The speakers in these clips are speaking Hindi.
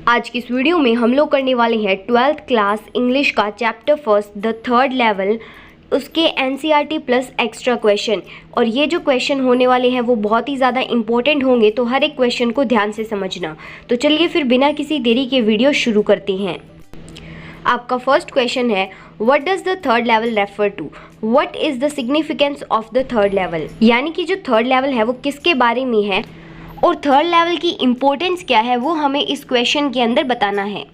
आज की इस वीडियो में हम लोग करने वाले हैं 12th क्लास इंग्लिश का chapter first the third level, उसके एनसीईआरटी प्लस एक्स्ट्रा क्वेश्चन। और ये जो क्वेश्चन होने वाले हैं वो बहुत ही ज़्यादा इंपॉर्टेंट होंगे, तो हर एक क्वेश्चन को ध्यान से समझना। तो चलिए फिर बिना किसी देरी के वीडियो शुरू करते हैं। आपका फर्स्ट क्वेश्चन है, what does the third level refer to? What is the significance of the third level? यानी कि जो थर्ड लेवल है वो किसके बारे में है और थर्ड लेवल की इम्पोर्टेंस क्या है वो हमें इस क्वेश्चन के अंदर बताना है।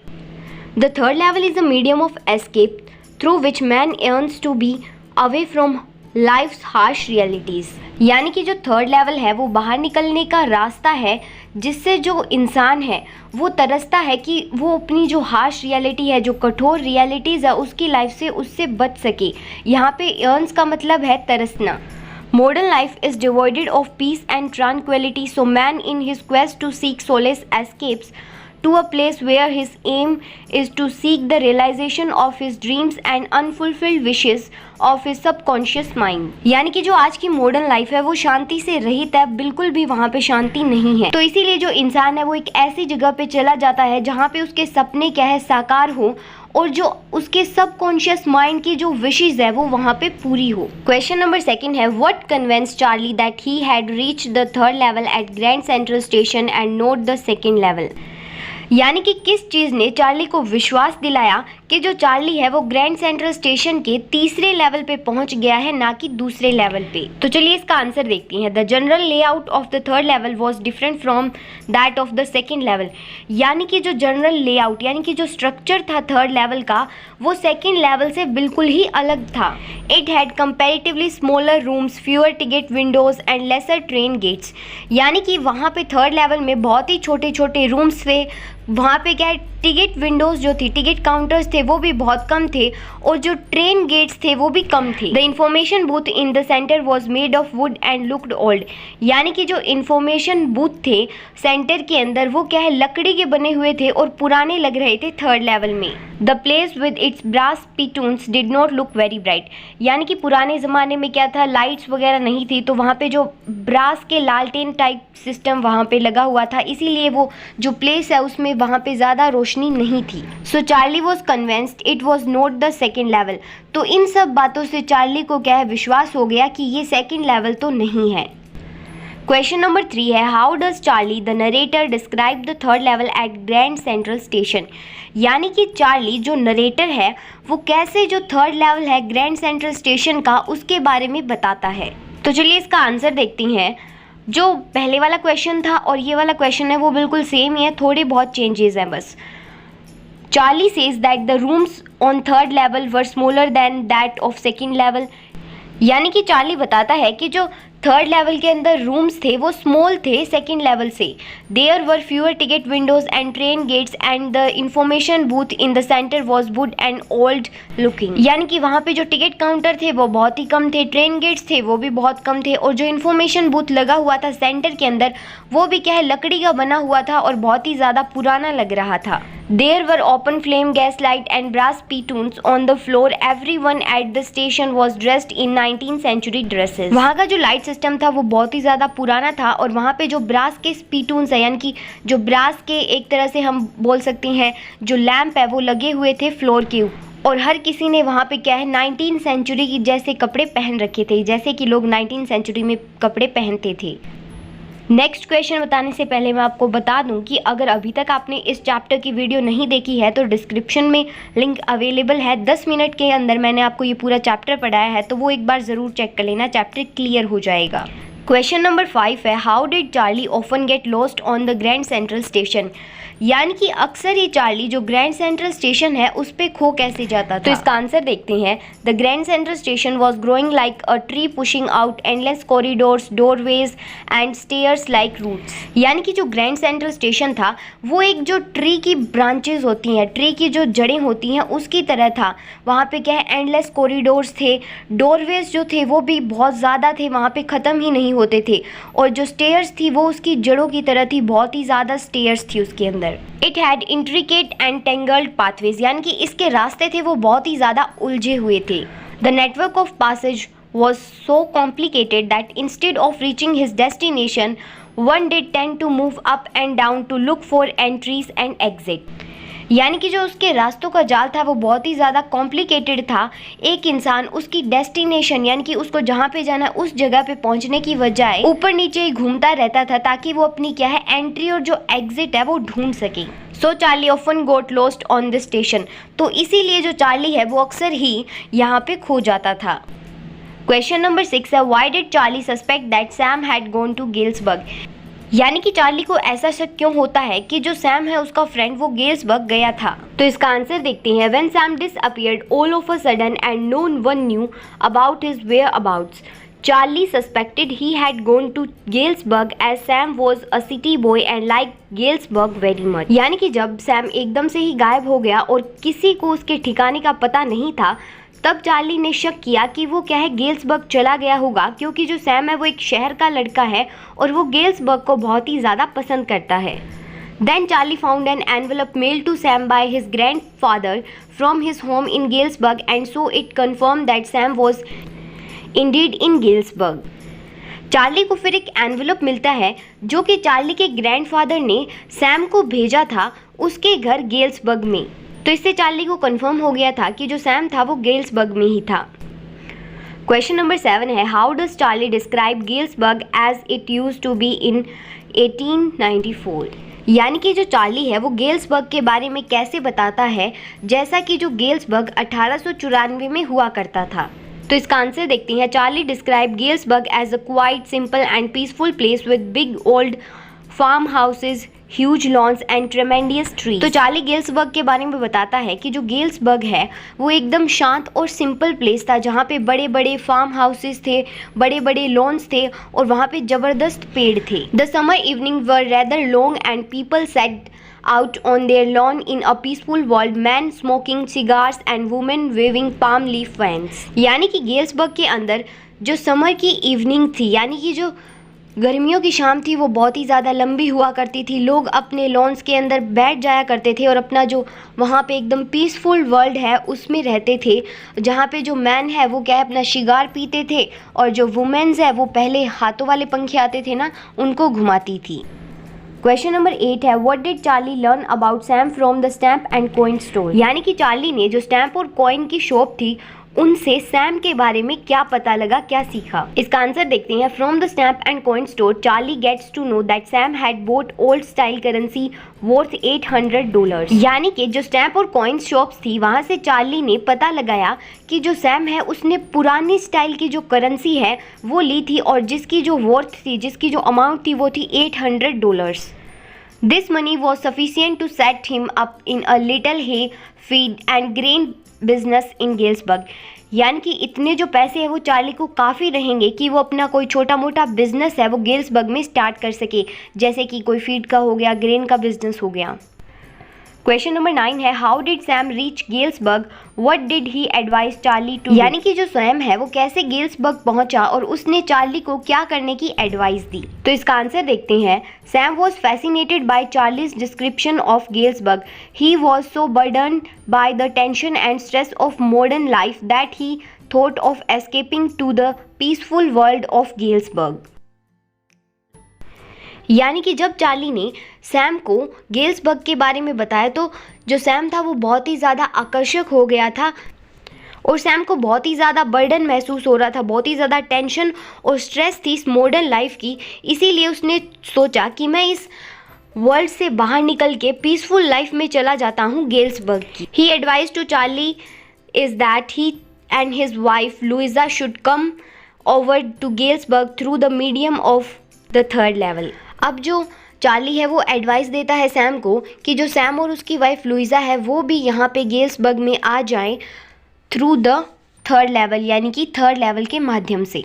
The third level is a medium of escape through which man earns to be away from life's harsh realities. यानी कि जो थर्ड लेवल है वो बाहर निकलने का रास्ता है जिससे जो इंसान है वो तरसता है कि वो अपनी जो हार्श रियलिटी है, जो कठोर रियलिटीज़ है उसकी लाइफ से उससे बच सके। यहाँ पे अर्न्स का मतलब है तरसना। Modern life is devoid of peace and tranquility, so man in his quest to seek solace escapes to a place where his aim is to seek the realization of his dreams and unfulfilled wishes of his subconscious mind। यानी कि जो आज की मॉडर्न लाइफ है वो शांति से रहित है, बिल्कुल भी वहाँ पे शांति नहीं है। तो इसीलिए जो इंसान है वो एक ऐसी जगह पे चला जाता है जहाँ पे उसके सपने क्या है साकार हो और जो उसके सबकॉन्शियस माइंड की जो विशेस है वो वहाँ पे पूरी हो। क्वेश्चन नंबर सेकंड है, what convinced Charlie that he had reached the third level at Grand Central Station and not the second level? यानी कि किस चीज़ ने चार्ली को विश्वास दिलाया कि जो चार्ली है वो ग्रैंड सेंट्रल स्टेशन के तीसरे लेवल पे पहुंच गया है, ना कि दूसरे लेवल पे? तो चलिए इसका आंसर देखते हैं। The general layout of the third level was different from that of the second level. यानी कि जो जनरल लेआउट यानी कि जो स्ट्रक्चर था थर्ड लेवल का वो सेकेंड लेवल से बिल्कुल ही अलग था। It had comparatively smaller rooms, fewer ticket windows and lesser train gates. यानी कि वहाँ पे थर्ड लेवल में बहुत ही छोटे छोटे रूम्स थे, वहाँ पे क्या है टिकट विंडोज जो थी, टिकट काउंटर्स थे वो भी बहुत कम थे और जो ट्रेन गेट्स थे वो भी कम थे। The information booth in the centre was made of would and looked old. यानी कि जो इंफॉर्मेशन बूथ थे सेंटर के अंदर वो क्या है लकड़ी के बने हुए थे और पुराने लग रहे थे थर्ड लेवल में। The place with its brass spittoons did not look very bright. यानी कि पुराने ज़माने में क्या था, लाइट्स वगैरह नहीं थी, तो वहाँ पे जो ब्रास के लालटेन टाइप सिस्टम वहाँ पे लगा हुआ था, इसीलिए वो जो प्लेस है उसमें वहाँ पे ज़्यादा रोशनी नहीं थी। So Charlie was convinced it was not the second level. तो इन सब बातों से चार्ली को क्या है विश्वास हो गया कि ये सेकेंड लेवल तो नहीं है। क्वेश्चन नंबर 3 है, how does Charlie the narrator describe the third level at Grand Central Station? यानी कि चार्ली जो नरेटर है वो कैसे जो थर्ड लेवल है ग्रैंड सेंट्रल स्टेशन का उसके बारे में बताता है। तो चलिए इसका आंसर देखते हैं। जो पहले वाला क्वेश्चन था और ये वाला क्वेश्चन है वो बिल्कुल सेम ही है, थोड़े बहुत चेंजेस हैं बस। Charlie says that the rooms on third level were smaller than that of second level. यानी कि चार्ली बताता है कि जो थर्ड लेवल के अंदर रूम्स थे वो स्मॉल थे सेकेंड लेवल से। There were fewer ticket windows and train gates and the information booth in the centre was wood and old looking. यानी कि वहाँ पे जो टिकट काउंटर थे वो बहुत ही कम थे, ट्रेन गेट्स थे वो भी बहुत कम थे और जो इंफॉर्मेशन बूथ लगा हुआ था सेंटर के अंदर वो भी क्या है लकड़ी का बना हुआ था और बहुत ही ज़्यादा पुराना लग रहा था। There were open flame gas light and brass spittoons on the floor. Everyone at the station was dressed in 19th century dresses. वहाँ का जो लाइट सिस्टम था वो बहुत ही ज़्यादा पुराना था और वहाँ पे जो ब्रास के स्पीटून्स है यानी कि जो ब्रास के एक तरह से हम बोल सकते हैं जो लैंप है वो लगे हुए थे फ्लोर के ऊपर और हर किसी ने वहाँ पे क्या है 19th सेंचुरी की जैसे कपड़े पहन रखे थे, जैसे कि लोग 19th सेंचुरी में कपड़े पहनते थे। नेक्स्ट क्वेश्चन बताने से पहले मैं आपको बता दूं कि अगर अभी तक आपने इस चैप्टर की वीडियो नहीं देखी है तो डिस्क्रिप्शन में लिंक अवेलेबल है। 10 मिनट के अंदर मैंने आपको ये पूरा चैप्टर पढ़ाया है, तो वो एक बार ज़रूर चेक कर लेना, चैप्टर क्लियर हो जाएगा। क्वेश्चन नंबर 5 है, how did Charlie often get lost on the Grand Central Station? यानी कि अक्सर ही चार्ली जो ग्रैंड सेंट्रल स्टेशन है उस पे खो कैसे जाता था? तो इसका आंसर देखते हैं। The Grand Central Station was growing like a tree pushing out endless corridors, doorways and stairs like roots. यानी कि जो ग्रैंड सेंट्रल स्टेशन था वो एक जो ट्री की ब्रांचेज होती हैं, ट्री की जो जड़ें होती हैं उसकी तरह था। वहाँ पे क्या है एंडलेस कॉरिडोर्स थे, डोरवेज जो थे वो भी बहुत ज़्यादा थे, वहाँ पे ख़त्म ही नहीं होते थे और जो स्टेयर्स थी वो उसकी जड़ों की तरह थी, बहुत ही ज़्यादा स्टेयर्स थी उसके अंदर। It had intricate and tangled pathways. यानी कि इसके रास्ते थे वो बहुत ही ज़्यादा उलझे हुए थे। The network of passage was so complicated that instead of reaching his destination one did tend to move up and down to look for entries and exit. यानी कि जो उसके रास्तों का जाल था वो बहुत ही ज़्यादा कॉम्प्लिकेटेड था। एक इंसान उसकी डेस्टिनेशन यानी कि उसको जहाँ पे जाना है उस जगह पे पहुँचने की बजाय ऊपर नीचे ही घूमता रहता था ताकि वो अपनी क्या है एंट्री और जो एग्जिट है वो ढूंढ सके। So Charlie often got lost on the station. तो इसीलिए जो चार्ली है वो अक्सर ही यहाँ पे खो जाता था। क्वेश्चन नंबर 6 है why did Charlie suspect that Sam had gone to Galesburg. यानी कि चार्ली को ऐसा शक क्यों होता है कि जो सैम है उसका फ्रेंड वो गेल्सबर्ग गया था। तो इसका आंसर देखते हैं। When Sam disappeared all of a sudden and no one knew about his whereabouts, Charlie suspected he had gone to Galesburg as Sam was a city boy and liked Galesburg very much। यानी कि जब सैम एकदम से ही गायब हो गया और किसी को उसके ठिकाने का पता नहीं था, तब चार्ली ने शक किया कि वो क्या है गेल्सबर्ग चला गया होगा, क्योंकि जो सैम है वो एक शहर का लड़का है और वो गेल्सबर्ग को बहुत ही ज़्यादा पसंद करता है। Then Charlie found an envelope mailed to Sam by his grandfather from his home in Galesburg and so it confirmed that Sam was indeed in Galesburg। Charlie को फिर एक एनवेलप मिलता है जो कि चार्ली के ग्रैंडफादर ने सैम को भेजा था उसके घर गेल्सबर्ग में। तो इससे चार्ली को कंफर्म हो गया था कि जो सैम था वो गेल्सबर्ग में ही था। क्वेश्चन नंबर 7 है how does Charlie describe Galesburg as it used to be in 1894। यानी कि जो चार्ली है वो गेल्सबर्ग के बारे में कैसे बताता है जैसा कि जो गेल्सबर्ग 1894 में हुआ करता था। तो इसका आंसर देखते हैं। Charlie describe Galesburg as a quite simple and peaceful place with big old farm houses, huge lawns and tremendous trees. तो चार्ली गेल्सबर्ग के बारे में बताता है कि जो गेल्सबर्ग है वो एकदम शांत और सिंपल प्लेस था जहाँ पे बड़े बड़े फार्म हाउसेस थे, बड़े बड़े लॉन्स थे और वहाँ पे ज़बरदस्त पेड़ थे। The summer evening were rather long and people set out on their lawn in a peaceful world, men smoking cigars and women waving palm leaf fans। यानी कि गेल्सबर्ग के अंदर जो समर की इवनिंग थी यानी कि जो गर्मियों की शाम थी वो बहुत ही ज़्यादा लंबी हुआ करती थी। लोग अपने लॉन्स के अंदर बैठ जाया करते थे और अपना जो वहाँ पे एकदम पीसफुल वर्ल्ड है उसमें रहते थे, जहाँ पे जो मैन है वो क्या है अपना शिगार पीते थे और जो वुमेन्स है वो पहले हाथों वाले पंखे आते थे ना उनको घुमाती थी। क्वेश्चन नंबर 8 है what did Charlie learn about Sam from the stamp and coin store. यानी कि चार्ली ने जो स्टैम्प और कॉइन की शॉप थी उनसे सैम के बारे में क्या पता लगा, क्या सीखा। इसका आंसर देखते हैं। From the stamp and coin store Charlie gets to know that Sam had bought old style currency worth $800। यानी कि जो स्टैम्प और कॉइन शॉप्स थी वहाँ से चार्ली ने पता लगाया कि जो सैम है उसने पुरानी स्टाइल की जो करेंसी है वो ली थी और जिसकी जो वर्थ थी, जिसकी जो अमाउंट थी वो थी $800। This money was sufficient to set him up in a little hay feed and grain business in Galesburg। यानी कि इतने जो पैसे हैं वो चार्ली को काफ़ी रहेंगे कि वो अपना कोई छोटा मोटा बिजनेस है वो गेल्सबर्ग में स्टार्ट कर सके, जैसे कि कोई फीड का हो गया, ग्रेन का बिजनेस हो गया। क्वेश्चन नंबर 9 है how did Sam reach Galesburg, what did he advice Charlie to. यानी कि जो सैम है वो कैसे गेल्सबर्ग पहुंचा और उसने चार्ली को क्या करने की एडवाइस दी। तो इसका आंसर देखते हैं। Sam was fascinated by Charlie's description of Galesburg. He was so burden by the tension and stress of modern life that he thought of escaping to the peaceful world of Galesburg. यानी कि जब चार्ली ने सैम को गेल्सबर्ग के बारे में बताया तो जो सैम था वो बहुत ही ज़्यादा आकर्षक हो गया था और सैम को बहुत ही ज़्यादा बर्डन महसूस हो रहा था, बहुत ही ज़्यादा टेंशन और स्ट्रेस थी इस मॉडर्न लाइफ की। इसीलिए उसने सोचा कि मैं इस वर्ल्ड से बाहर निकल के पीसफुल लाइफ में चला जाता हूँ गेल्सबर्ग की। He advise to Charlie is that he and his wife Louisa should come over to Galesburg through the medium of the third level. अब जो चार्ली है वो एडवाइस देता है सैम को कि जो सैम और उसकी वाइफ लुइजा है वो भी यहाँ पे गेल्सबर्ग में आ जाएं थ्रू द थर्ड लेवल, यानी कि थर्ड लेवल के माध्यम से।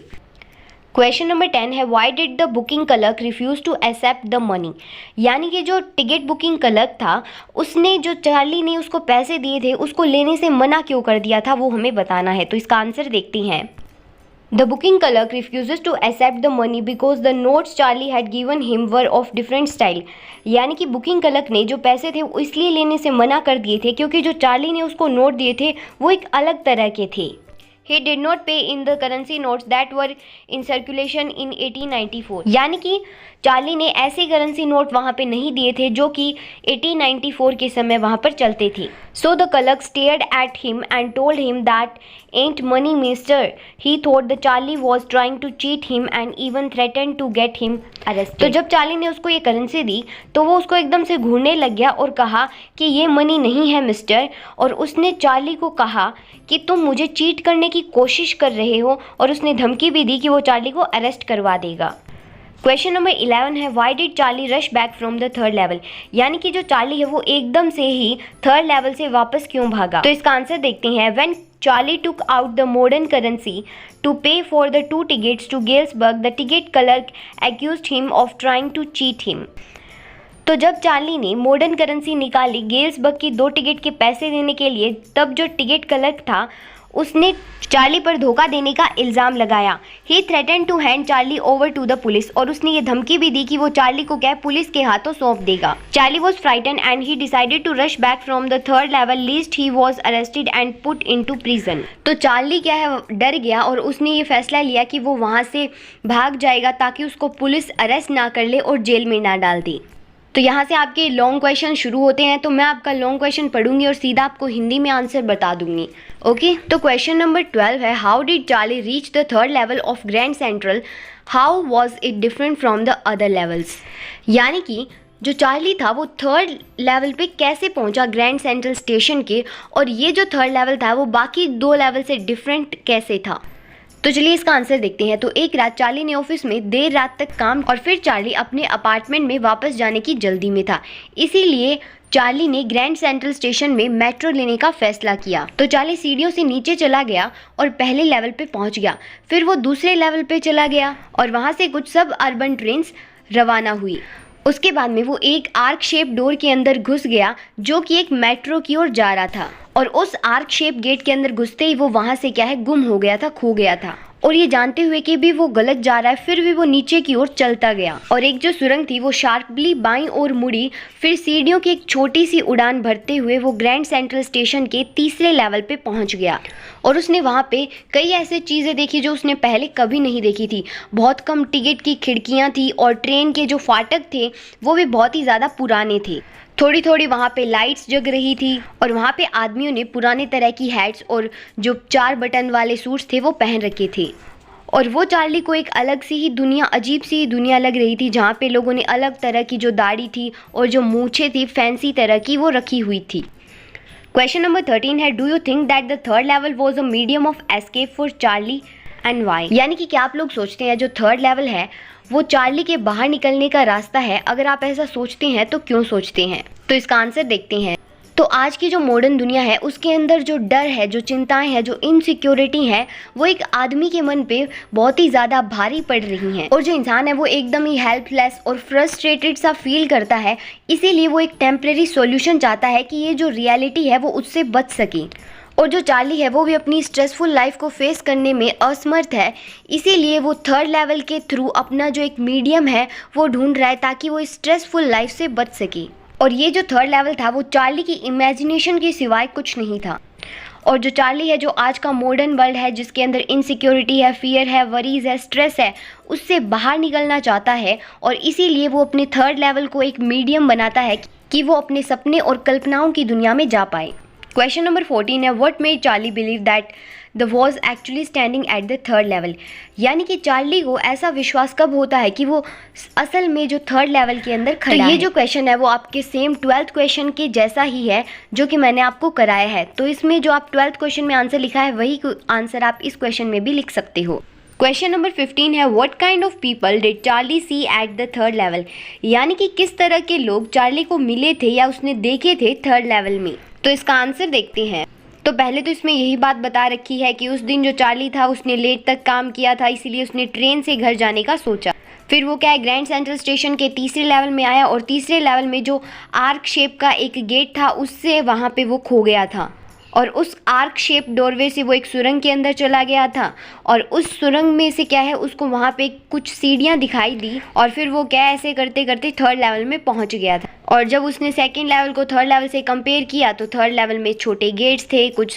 क्वेश्चन नंबर 10 है why did the booking clerk refuse to accept the money. यानी कि जो टिकट बुकिंग क्लर्क था उसने जो चार्ली ने उसको पैसे दिए थे उसको लेने से मना क्यों कर दिया था वो हमें बताना है। तो इसका आंसर देखते हैं। The booking clerk refuses to accept the money because the notes Charlie had given him were of different style। यानी कि बुकिंग क्लर्क ने जो पैसे थे वो इसलिए लेने से मना कर दिए थे क्योंकि जो चार्ली ने उसको नोट दिए थे वो एक अलग तरह के थे। He did not pay in the currency notes that were in circulation in 1894। यानी कि चार्ली ने ऐसे करेंसी नोट वहाँ पे नहीं दिए थे जो कि 1894 के समय वहाँ पर चलते थे। So the clerk stared at him and told him that ain't money, mister. He thought the Charlie was trying to cheat him and even threatened to get him arrested. तो जब चार्ली ने उसको ये करेंसी दी तो वो उसको एकदम से घूरने लग गया और कहा कि ये मनी नहीं है मिस्टर, और उसने चार्ली को कहा कि तुम मुझे चीट करने की कोशिश कर रहे हो, और उसने धमकी भी दी कि वो चार्ली को अरेस्ट करवा देगा। क्वेश्चन नंबर 11 है why did Charlie rush back from the third level, यानी कि जो चार्ली है वो एकदम से ही थर्ड लेवल से वापस क्यों भागा। तो इसका आंसर देखते हैं। When Charlie took out the modern currency to pay for the 2 tickets to Galesburg, the ticket clerk accused him of trying to cheat him. तो जब चार्ली ने मॉडर्न करेंसी निकाली गेल्सबर्ग की 2 टिकट के पैसे देने के लिए, तब जो टिकट क्लर्क था उसने चार्ली पर धोखा देने का इल्ज़ाम लगाया। He threaten to hand Charlie over to the police, और उसने ये धमकी भी दी कि वो चार्ली को क्या पुलिस के हाथों सौंप देगा। Charlie was frighten and he decided to rush back from the third level lest he was arrested and put into prison. तो चार्ली क्या है डर गया और उसने ये फैसला लिया कि वो वहाँ से भाग जाएगा ताकि उसको पुलिस अरेस्ट ना कर ले और जेल में ना डाल दे। तो यहाँ से आपके लॉन्ग क्वेश्चन शुरू होते हैं। तो मैं आपका लॉन्ग क्वेश्चन पढ़ूंगी और सीधा आपको हिंदी में आंसर बता दूंगी। ओके, तो क्वेश्चन नंबर 12 है how did Charlie reach the third level of grand central, how was it different from the other levels, यानी कि जो चार्ली था वो थर्ड लेवल पे कैसे पहुंचा ग्रैंड सेंट्रल स्टेशन के, और ये जो थर्ड लेवल था वो बाकी 2 लेवल से डिफरेंट कैसे था। तो चलिए इसका आंसर देखते हैं। तो एक रात चार्ली ने ऑफिस में देर रात तक काम, और फिर चार्ली अपने अपार्टमेंट में वापस जाने की जल्दी में था, इसीलिए चार्ली ने ग्रैंड सेंट्रल स्टेशन में मेट्रो लेने का फैसला किया। तो चार्ली सीढ़ियों से नीचे चला गया और पहले लेवल पे पहुंच गया। फिर वो दूसरे लेवल पे चला गया और वहां से कुछ सब अर्बन ट्रेन्स रवाना हुई। उसके बाद में वो एक आर्क शेप डोर के अंदर घुस गया जो कि एक मेट्रो की ओर जा रहा था, और उस आर्क शेप गेट के अंदर घुसते ही वो वहां से क्या है गुम हो गया था, खो गया था। और ये जानते हुए कि भी वो गलत जा रहा है, फिर भी वो नीचे की ओर चलता गया, और एक जो सुरंग थी वो शार्पली बाईं ओर मुड़ी। फिर सीढ़ियों की एक छोटी सी उड़ान भरते हुए वो ग्रैंड सेंट्रल स्टेशन के तीसरे लेवल पे पहुंच गया, और उसने वहाँ पे कई ऐसे चीज़ें देखी जो उसने पहले कभी नहीं देखी थी। बहुत कम टिकट की खिड़कियाँ थी, और ट्रेन के जो फाटक थे वो भी बहुत ही ज़्यादा पुराने थे। थोड़ी थोड़ी वहाँ पे लाइट्स जग रही थी, और वहाँ पे आदमियों ने पुराने तरह की हैट्स और जो 4 बटन वाले सूट्स थे वो पहन रखे थे। और वो चार्ली को एक अलग सी ही दुनिया, अजीब सी दुनिया लग रही थी, जहाँ पे लोगों ने अलग तरह की जो दाढ़ी थी और जो मूछें थी फैंसी तरह की वो रखी हुई थी। क्वेश्चन नंबर 13 है do you think that the third level was a medium of escape for Charlie and why, यानी कि क्या आप लोग सोचते हैं जो थर्ड लेवल है वो चार्ली के बाहर निकलने का रास्ता है। अगर आप ऐसा सोचते हैं तो क्यों सोचते हैं। तो इसका आंसर देखते हैं। तो आज की जो मॉडर्न दुनिया है उसके अंदर जो डर है, जो चिंताएं हैं, जो इनसिक्योरिटी है, वो एक आदमी के मन पे बहुत ही ज़्यादा भारी पड़ रही हैं, और जो इंसान है वो एकदम ही हेल्पलेस और फ्रस्ट्रेटेड सा फील करता है। इसीलिए वो एक टेम्परेरी सॉल्यूशन चाहता है कि ये जो रियलिटी है वो उससे बच सके। और जो चार्ली है वो भी अपनी स्ट्रेसफुल लाइफ को फेस करने में असमर्थ है, इसीलिए वो थर्ड लेवल के थ्रू अपना जो एक मीडियम है वो ढूंढ रहा है ताकि वो स्ट्रेसफुल लाइफ से बच सके। और ये जो थर्ड लेवल था वो चार्ली की इमेजिनेशन के सिवाय कुछ नहीं था। और जो चार्ली है, जो आज का मॉडर्न वर्ल्ड है जिसके अंदर इनसिक्योरिटी है, फियर है, वरीज है, स्ट्रेस है, उससे बाहर निकलना चाहता है, और इसीलिए वो अपने थर्ड लेवल को एक मीडियम बनाता है कि वो अपने सपने और कल्पनाओं की दुनिया में जा पाए। क्वेश्चन नंबर 14 है what made Charlie believe that the was actually standing at the third level, यानी कि चार्ली को ऐसा विश्वास कब होता है कि वो असल में जो थर्ड लेवल के अंदर खड़ा है। तो ये जो क्वेश्चन है वो आपके सेम 12th क्वेश्चन के जैसा ही है जो कि मैंने आपको कराया है। तो इसमें जो आप 12th क्वेश्चन में आंसर लिखा है वही आंसर आप इस क्वेश्चन में भी लिख सकते हो। क्वेश्चन नंबर 15 है what kind of people did Charlie see at the third level, यानी कि किस तरह के लोग चार्ली को मिले थे या उसने देखे थे थर्ड लेवल में। तो इसका आंसर देखते हैं। तो पहले तो इसमें यही बात बता रखी है कि उस दिन जो चार्ली था उसने लेट तक काम किया था, इसीलिए उसने ट्रेन से घर जाने का सोचा। फिर वो क्या है ग्रैंड सेंट्रल स्टेशन के तीसरे लेवल में आया, और तीसरे लेवल में जो आर्क शेप का एक गेट था उससे वहाँ पे वो खो गया था, और उस आर्क शेप डोरवे से वो एक सुरंग के अंदर चला गया था, और उस सुरंग में से क्या है उसको वहाँ पे कुछ सीढ़ियाँ दिखाई दी, और फिर वो क्या ऐसे करते करते थर्ड लेवल में पहुँच गया था। और जब उसने सेकंड लेवल को थर्ड लेवल से कंपेयर किया तो थर्ड लेवल में छोटे गेट्स थे, कुछ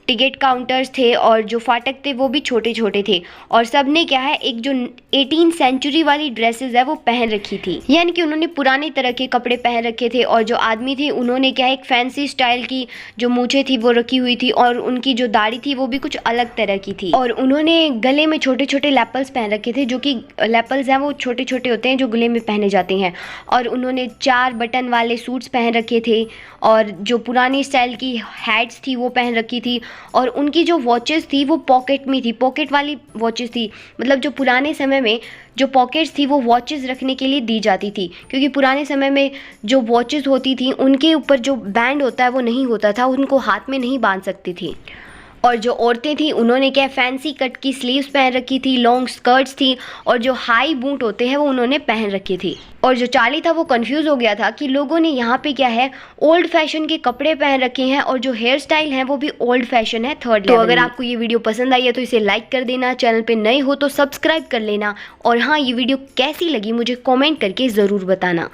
टिकट काउंटर्स थे और जो फाटक थे वो भी छोटे छोटे थे, और सब ने क्या है एक जो 18th सेंचुरी वाली ड्रेसेस है वो पहन रखी थी, यानी कि उन्होंने पुराने तरह के कपड़े पहन रखे थे। और जो आदमी थे उन्होंने क्या है एक फैंसी स्टाइल की जो मूछें थी वो रखी हुई थी, और उनकी जो दाढ़ी थी वो भी कुछ अलग तरह की थी, और उन्होंने गले में छोटे छोटे लेपल्स पहन रखे थे, जो कि लेपल्स हैं वो छोटे छोटे होते हैं जो गले में पहने जाते हैं। और उन्होंने 4 बटन वाले सूट्स पहन रखे थे, और जो पुरानी स्टाइल की हैट्स थी वो पहन रखी थी, और उनकी जो वॉचेस थी वो पॉकेट में थी, पॉकेट वाली वॉचेस थी। मतलब जो पुराने समय में जो पॉकेट्स थी वो वॉचेस रखने के लिए दी जाती थी, क्योंकि पुराने समय में जो वॉचेस होती थी उनके ऊपर जो बैंड होता है वो नहीं होता था, उनको हाथ में नहीं बांध सकती थी। और जो औरतें थी उन्होंने क्या फैंसी कट की स्लीव्स पहन रखी थी, लॉन्ग स्कर्ट्स थी, और जो हाई बूट होते हैं वो उन्होंने पहन रखी थी। और जो चार्ली था वो कंफ्यूज हो गया था कि लोगों ने यहाँ पे क्या है ओल्ड फैशन के कपड़े पहन रखे हैं, और जो हेयर स्टाइल है वो भी ओल्ड फैशन है थर्ड लेवल। तो अगर आपको ये वीडियो पसंद आई है तो इसे लाइक कर देना, चैनल पे नए हो तो सब्सक्राइब कर लेना, और हाँ ये वीडियो कैसी लगी मुझे कॉमेंट करके ज़रूर बताना।